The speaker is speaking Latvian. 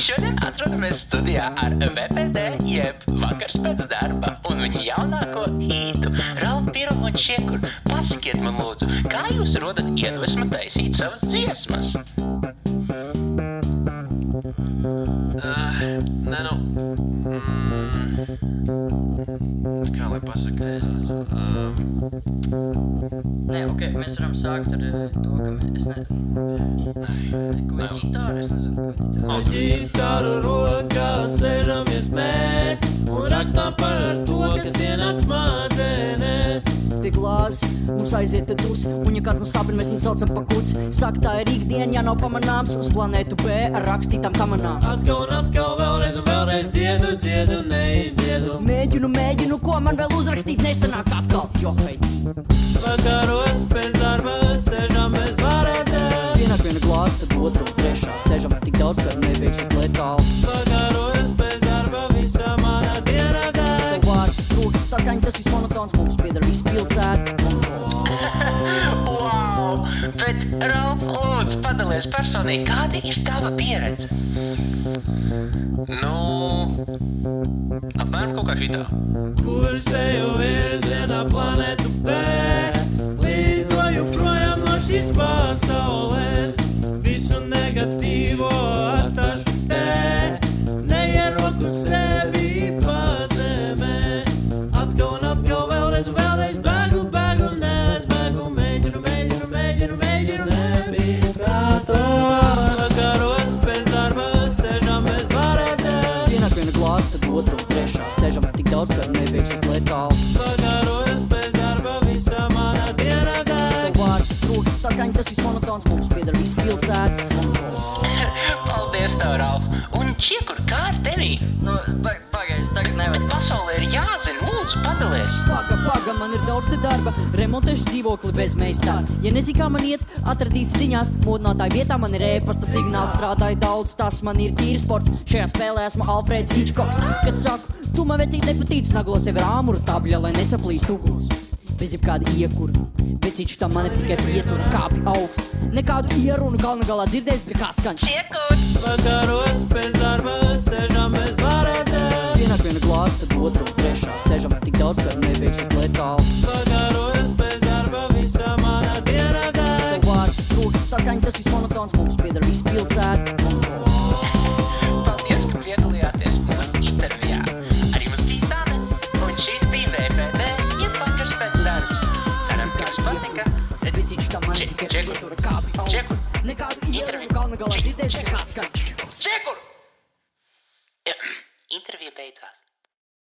Šodien atrodamies studijā ar VPD, jeb vakars pēc darba, un viņa jaunāko hītu, Ralfu Pirmu un Čiekur. Pasakiet man lūdzu, kā jūs rodat iedvesmu taisīt savas dziesmas? Kā lai pasaka? Es nezinu. Nē, ok, mēs varam sākt ar to, ka es nezinu. Ko ir ģitāra? Es nezinu, ko ir ģitāra. Ģitāru rokās sēžamies mēs un rakstām par to, kas ienāks smadzenēs. Pie glāzes mums aiziet te dus, un ja kāds mums sapni, mēs viņu saucam pa kuci. Saka, tā ir ikdiena, ja nav pamanāms uz planētu B ar rakstītām kamanām. Atkal un atkal, vēlreiz un vēlreiz dziedu, dziedu, neizdziedu. Mēģinu, ko man vēl uzrakstīt nesanāk atkal, jo heiti. Vakaros pēc darba sēžamies baredzē. Pienāk viena glāze, tad otru un trešā. Sēžam tik daudz, cer nebeigsies letāli. Vakaros pēc darba visa mana diena dēļ. Tev vārds, trūks, tā skaņa, tas viss monotons, mums piedara viss pilsēta. Wow! Bet, Ralf, lūdzu, padalies personīgi, kāda ir tava pieredze? Apmēram kaut kā šitā. Kursēju virzienā planētu B. Lidoju projām no šīs pasaules. Visu negatīvo atstāšu te. Neieroku sevi pazemē. Atkal un atkal, vēlreiz un vēlreiz bēgu, neaizbēgu. Mēģinu, nebīst prātā. Vakaros pēc darba sēžamies baredzē. Pienāk viena glāze, tad otru un trešā. Sēžam tik daudz, cer nebeigsies letāli. Vakaros pēc darba visa mana diena dēļ. Tev vārds, trūks, tā skaņa, tas viss monotons, mums piedara viss pilsēta. Paldies tev, Ralf! Un Čiekur, kā ar tevi? Pagaidzi, tagad nevar. Pasaulē ir jāzina, lūdzu, padalies! Paga, man ir daudz te darba, remontēšu dzīvokli bez meistara. Ja nezini, kā man iet, atradīsi ziņās, modinātāju vietā man ir e-pasta signāls. Strādāju daudz, tas man ir tīri sports, šajā spēlē esmu Alfreds Hitchcocks. Kad saku, tu man vecīt nepatīc, naglo sevi ar āmuru tabļa, lai nesaplīst uguns. Bez jebkāda iekura, vecīču tam mani tikai pietura, kāpi augstu. Nekādu ierunu galna galā dzirdējis, bet kā skaņš. Čiekur! Vakaros pēc darba sēžamies baredzē. Pienāk viena glāze, tad otru un trešā. Sēžam tik daudz, cer nebeigsies letāli. Vakaros pēc darba visa mana diena dēļ. Tev vārds, trūks, tā skaņa, tas viss monotons, mums piedara viss pilsēta. Paldies, ka piedalījāties mūsu intervijā. Ar jums bija Zane, un šis bija VPD, jeb vakars pēc darbs. Ceram, ka jums patika. Vecīču tam mani tikai Čiekur. pietura, kāpi augstu. Čiekur. Nekādu ierunu galna galā dzirdējis, bet kā skaņš. Čiekur! Intervija beidzās.